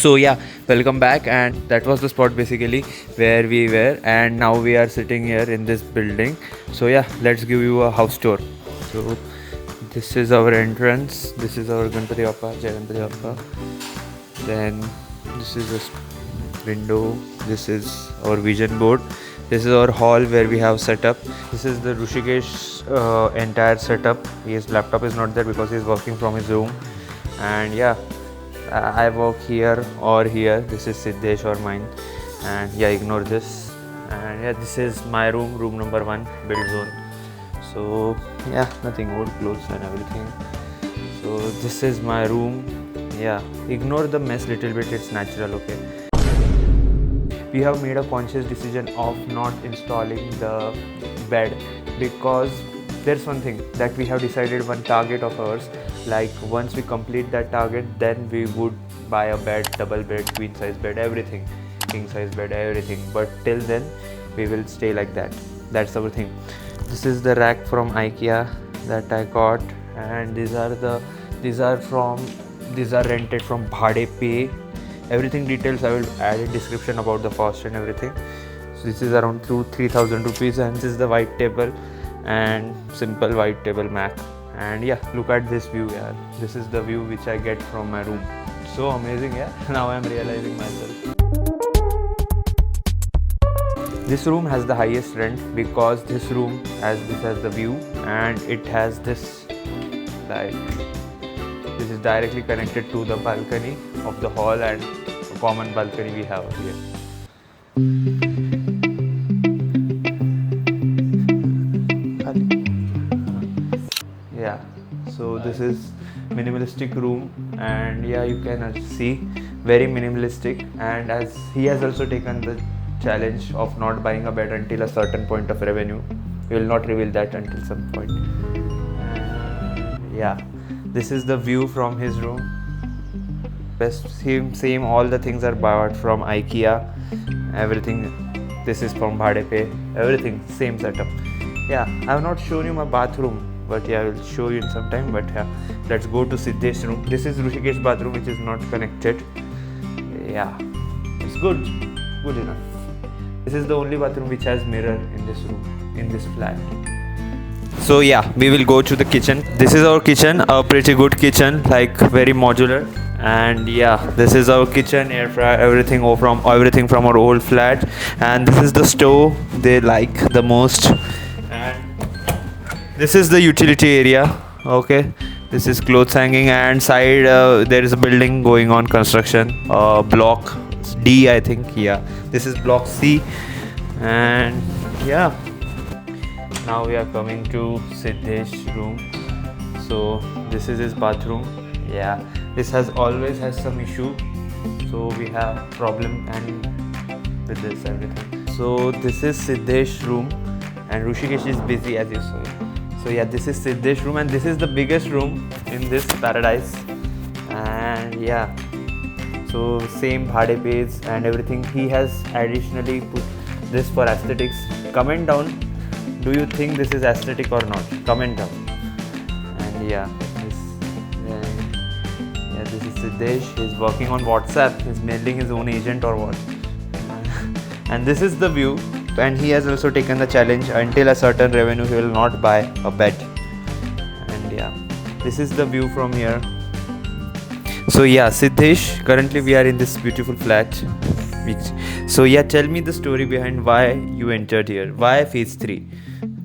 So yeah, welcome back, and that was the spot basically where we were, and now we are sitting here in this building. So yeah, let's give you a house tour. So this is our entrance. This is our Ganpati Bappa, Jai Ganpati Bappa. Then this is a window. This is our vision board. This is our hall where we have set up. This is the Rushikesh's entire setup. His laptop is not there because he is working from his room. And yeah, I work here or here. This is Siddesh or mine. And yeah, ignore this. And yeah, this is my room, room number 1, build zone. So yeah, nothing, old clothes and everything. So this is my room. Yeah, ignore the mess little bit, it's natural, okay. We have made a conscious decision of not installing the bed because there's one thing that we have decided, one target of ours, like once we complete that target, then we would buy a bed, double bed, queen size bed, everything, king size bed, everything. But till then we will stay like that. That's our thing. This is the rack from IKEA that I got, and these are rented from Bhade Pay. Everything details I will add in description about the cost and everything. So this is around 2,000-3,000 rupees, and this is the white table and simple white table Mac. And yeah, look at this view, yeah. This is the view which I get from my room. So amazing, yeah. Now I am realizing myself. This room has the highest rent because this room has the view, and it has this, like, this is directly connected to the balcony of the hall and a common balcony we have here. Yeah, so this is minimalistic room, and yeah, you can see very minimalistic. And as he has also taken the challenge of not buying a bed until a certain point of revenue, we will not reveal that until some point. And yeah, this is the view from his room. Same, all the things are bought from IKEA. Everything, this is from Bhade Pay. Everything, same setup. Yeah, I have not shown you my bathroom, but yeah, I will show you in some time. But yeah, let's go to Siddesh's room. This is Rushikesh's bathroom, which is not connected. Yeah, it's good enough. This is the only bathroom which has mirror in this room, in this flat. So yeah, we will go to the kitchen. This is our kitchen, a pretty good kitchen, like very modular. And yeah, this is our kitchen, air fryer, everything from our old flat. And this is the stove they like the most. And this is the utility area. Okay, this is clothes hanging, and side there is a building going on construction. Block D, I think. Yeah, this is block C. And yeah, now we are coming to Siddesh's room. So this is his bathroom. Yeah, this has always has some issue, so we have problem and with this everything. So this is Siddesh's room, and Rushikesh is busy as you saw. So yeah, this is Siddesh's room, and this is the biggest room in this paradise. And yeah, so same Bhade Pays and everything. He has additionally put this for aesthetics. Comment down, do you think this is aesthetic or not? Comment down. And yeah, this is Siddesh. He's working on WhatsApp. He's mailing his own agent or what. And this is the view. And he has also taken the challenge, until a certain revenue he will not buy a bed. And yeah, this is the view from here. So yeah, Siddesh, currently we are in this beautiful flat. So yeah, tell me the story behind why you entered here. Why phase 3?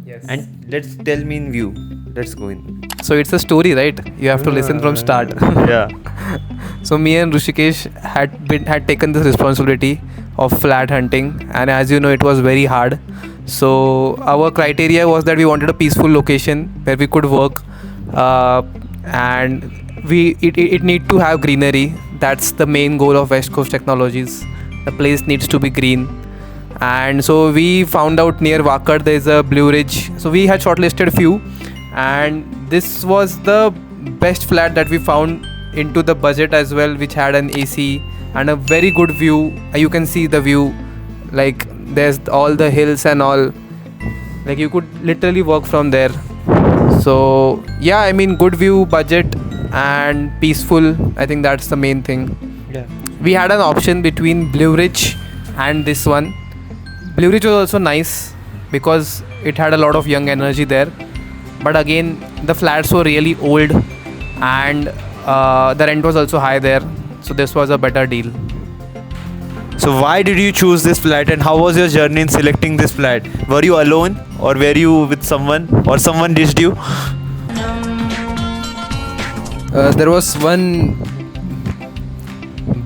Yes. And let's tell me in view. Let's go in. So it's a story, right? You have to listen from start. Yeah. So me and Rushikesh had taken this responsibility of flat hunting, and as you know, it was very hard. So our criteria was that we wanted a peaceful location where we could work, and it need to have greenery. That's the main goal of West Coast Technologies. The place needs to be green. And so we found out near Wakad there is a Blue Ridge. So we had shortlisted a few, and this was the best flat that we found into the budget as well, which had an AC and a very good view. You can see the view, like there's all the hills and all, like you could literally work from there. So yeah, I mean, good view, budget and peaceful. I think that's the main thing. Yeah. we had an option between Blue Ridge and this one. Blue Ridge was also nice because it had a lot of young energy there, but again the flats were really old, and the rent was also high there, so this was a better deal. So why did you choose this flat, and how was your journey in selecting this flat? Were you alone, or were you with someone, or someone ditched you? There was one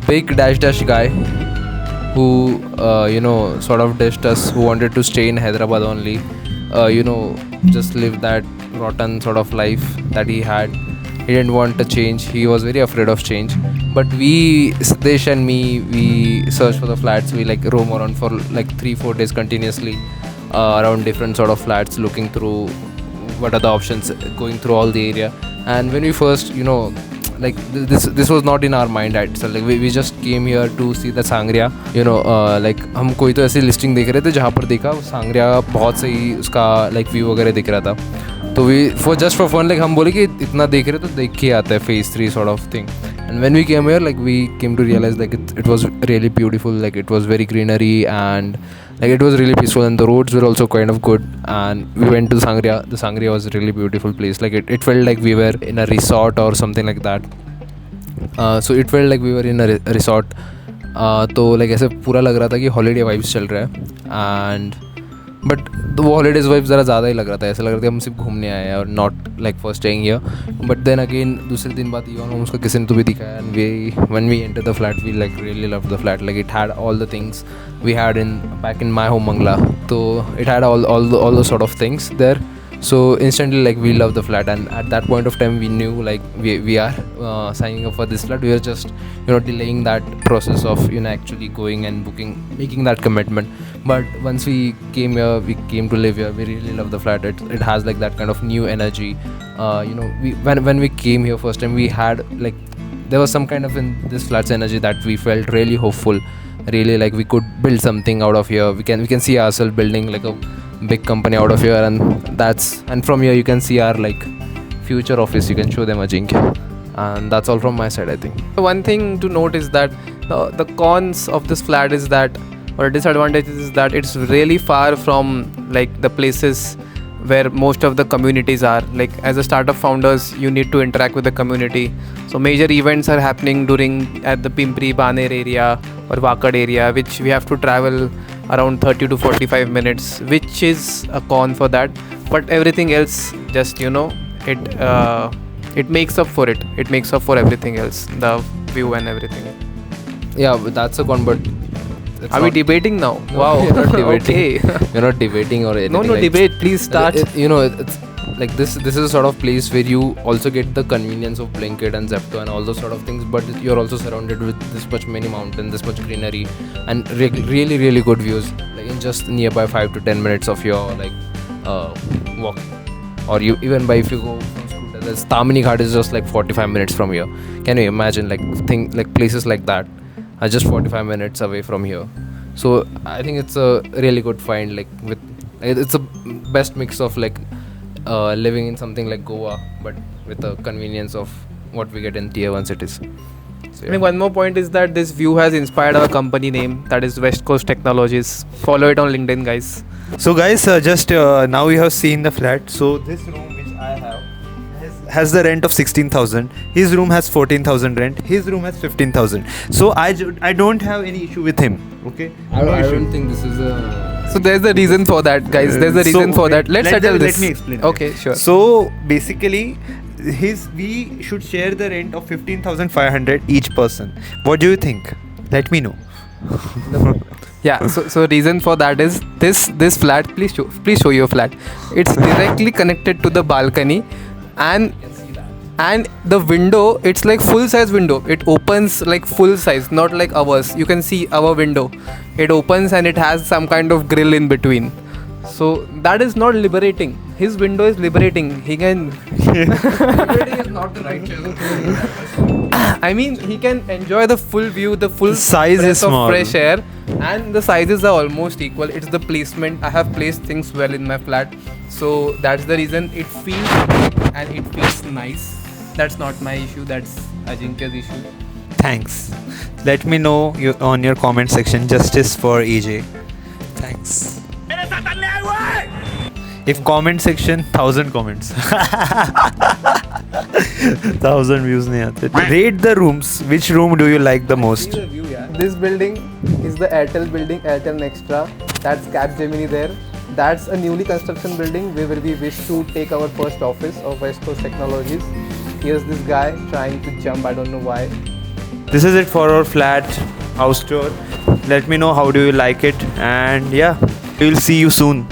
big dash guy who sort of dished us, who wanted to stay in Hyderabad only, just live that rotten sort of life that he had. He didn't want to change. He was very afraid of change. But we, Siddesh and me, we searched for the flats. We like roam around for like 3-4 days continuously around different sort of flats, looking through what are the options, going through all the area. And when we first, this was not in our mind itself. Like we just came here to see the Sangria. Like हम कोई तो ऐसी listing देख रहे थे जहाँ पर देखा सांगरिया बहुत सही उसका लाइक व्यू वगैरह दिख रहा था. तो वी फॉर फन लाइक हम बोले कि इतना देख रहे तो देख के आता है phase 3 sort of thing. And when we came here, like we came to realize like it was really beautiful. Like it was very greenery, and like it was really peaceful, and the roads were also kind of good. And we went to Sangria. The Sangria was a really beautiful place. Like it felt like we were in a resort or something like that. So it felt like we were in a resort. तो like ऐसे पूरा लग रहा था कि holiday vibes चल रहा है. And बट वो हॉलीडेज वाइफ ज़रा ज़्यादा ही लग रहा था. ऐसा लग रहा था हम सिर्फ घूमने आए हैं और not like for staying here. But then again दूसरे दिन बाद इवन उसका किसी ने तो भी दिखाया, and when we enter the flat we like really love the flat. Like it had all the things we had in back in my home Mangala. तो it had all the sort of things there. So instantly like we love the flat, and at that point of time we knew like we are signing up for this flat. We were just delaying that process of actually going and booking, making that commitment. But once we came here, we came to live here, we really love the flat. It has like that kind of new energy. When we came here first time, we had like there was some kind of in this flat's energy that we felt really hopeful, really like we could build something out of here. We can see ourselves building like a big company out of here, and from here you can see our like future office. You can show them Ajinkya, and that's all from my side, I think. One thing to note is that the cons of this flat is that, or disadvantages is that it's really far from like the places where most of the communities are. Like as a startup founders, you need to interact with the community. So major events are happening at the Pimpri Baner area or Wakad area, which we have to travel around 30 to 45 minutes, which is a con for that. But everything else, just it makes up for it. It makes up for everything else, the view and everything. Yeah, but that's a con. But are we debating now? Wow. You're not debating. Okay. You're not debating or anything. No, like, debate. Please start. It's like this is a sort of place where you also get the convenience of Blinkit and Zepto and all those sort of things, but you're also surrounded with this much many mountains, this much greenery, and really really good views, like in just nearby 5 to 10 minutes of your like walk. Or you even by if you go from scooter, there's Tamini Ghat is just like 45 minutes from here. Can you imagine like places like that are just 45 minutes away from here? So I think it's a really good find. Like it's a best mix of like living in something like Goa, but with the convenience of what we get in tier 1 cities. So, yeah. I think one more point is that this view has inspired our company name, that is West Coast Technologies. Follow it on LinkedIn, guys. So guys, just now we have seen the flat. So this room which I have has the rent of 16,000. His room has 14,000 rent. His room has 15,000. So I don't have any issue with him. Okay. I don't think this is a. So there's a reason for that, guys. There's a reason for that. Let's settle this. Let me explain. Okay, sure. So basically, we should share the rent of 15,500 each person. What do you think? Let me know. Yeah. So reason for that is this flat. Please show your flat. It's directly connected to the balcony, and the window, it's like full size window. It opens like full size, not like ours. You can see our window. It opens and it has some kind of grill in between. So that is not liberating. His window is liberating. He can liberating is not the right choice. I mean, he can enjoy the full view, the full size breath is small. of fresh air, and the sizes are almost equal. It's the placement. I have placed things well in my flat, so that's the reason it feels big and it feels nice. That's not my issue. That's Ajinkya's issue. Thanks. Let me know on your comment section. Justice for EJ. Thanks. If comment section 1000 comments 1000 views nahi aate. Rate the rooms. Which room do you like the most? This building is the Airtel building, Airtel Nextra. That's Capgemini there. That's a newly construction building where we wish to take our first office of West Coast Technologies. Here's this guy trying to jump, I don't know why. This is it for our flat house tour. Let me know how do you like it, and yeah, we will see you soon.